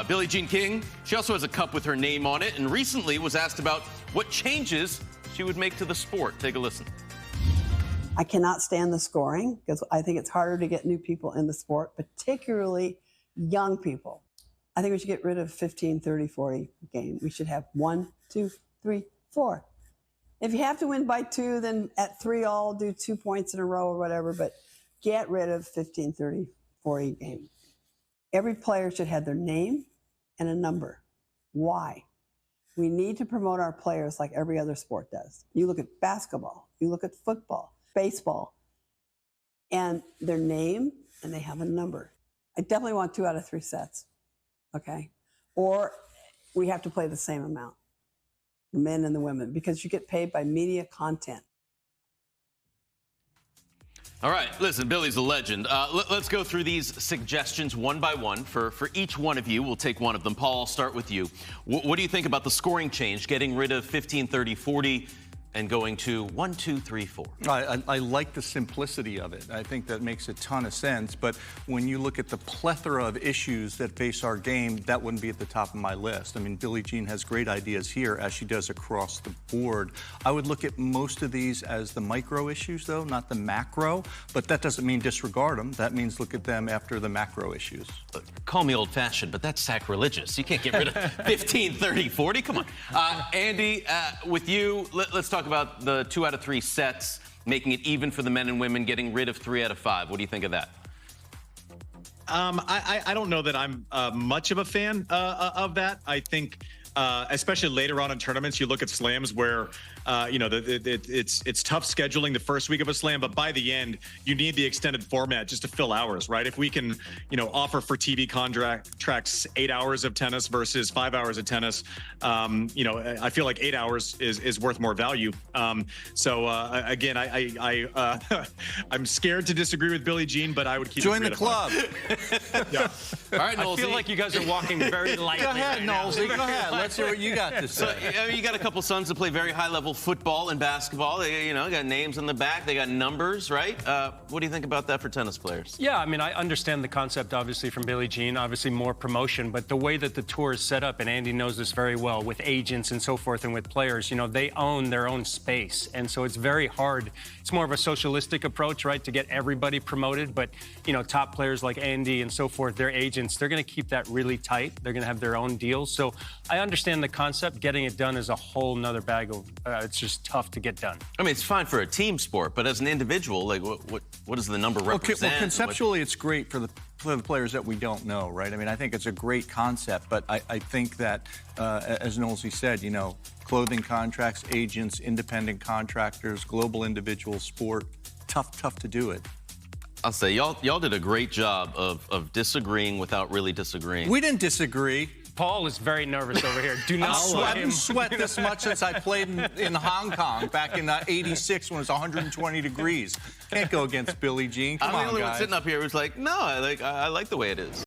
Billie Jean King, she also has a cup with her name on it, and recently was asked about what changes she would make to the sport. Take a listen. I cannot stand the scoring because I think it's harder to get new people in the sport, particularly young people. I think we should get rid of 15, 30, 40 game. We should have 1, 2, 3, 4. If you have to win by 2, then at 3 all do 2 points in a row or whatever, but get rid of 15, 30, 40 game. Every player should have their name and a number. Why? We need to promote our players like every other sport does. You look at basketball, you look at football, baseball, and their name and they have a number. I definitely want 2 out of 3 sets, okay? Or we have to play the same amount, the men and the women, because you get paid by media content. All right, listen, Billie's a legend. Let's go through these suggestions one by one. For each one of you, we'll take one of them. Paul, I'll start with you. What do you think about the scoring change, getting rid of 15, 30, 40, and going to 1, 2, 3, 4? I like the simplicity of it. I think that makes a ton of sense. But when you look at the plethora of issues that face our game, that wouldn't be at the top of my list. I mean, Billie Jean has great ideas here, as she does across the board. I would look at most of these as the micro issues, though, not the macro. But that doesn't mean disregard them. That means look at them after the macro issues. Call me old-fashioned, but that's sacrilegious. You can't get rid of 15, 30, 40. Come on. Andy, with you, let's talk about the 2 out of 3 sets, making it even for the men and women, getting rid of 3 out of 5. What do you think of that? I don't know that I'm much of a fan of that. I think, especially later on in tournaments, you look at slams where, it's tough scheduling the first week of a slam, but by the end, you need the extended format just to fill hours, right? If we can, offer for TV contracts 8 hours of tennis versus 5 hours of tennis, I feel like 8 hours is worth more value. Again, I'm scared to disagree with Billie Jean, but I would keep Join the club. Yeah. All right, I feel like you guys are walking very lightly. Go ahead, right now. Knowlesy. Go ahead. Let's hear what you got to say. So, you got a couple sons that play very high-level football and basketball. They, got names on the back. They got numbers, right? What do you think about that for tennis players? Yeah, I mean, I understand the concept, obviously, from Billie Jean, obviously more promotion, but the way that the tour is set up, and Andy knows this very well, with agents and so forth and with players, they own their own space. And so it's very hard. It's more of a socialistic approach, right, to get everybody promoted. But, top players like Andy and so forth, their agents, they're going to keep that really tight. They're going to have their own deals. So I understand the concept. Getting it done is a whole nother bag of, it's just tough to get done. I mean, it's fine for a team sport, but as an individual, like, what does the number represent? Well, conceptually, it's great for the players that we don't know, right? I mean, I think it's a great concept, but I think that, as Knowlesy said, clothing contracts, agents, independent contractors, global individual sport, tough to do it. I'll say, y'all did a great job of disagreeing without really disagreeing. We didn't disagree. Paul is very nervous over here. Do not I haven't sweat this much since I played in Hong Kong back in '86 when it was 120 degrees. Can't go against Billie Jean. Come on, I'm the only one guys. sitting up here who's like, no, I like the way it is.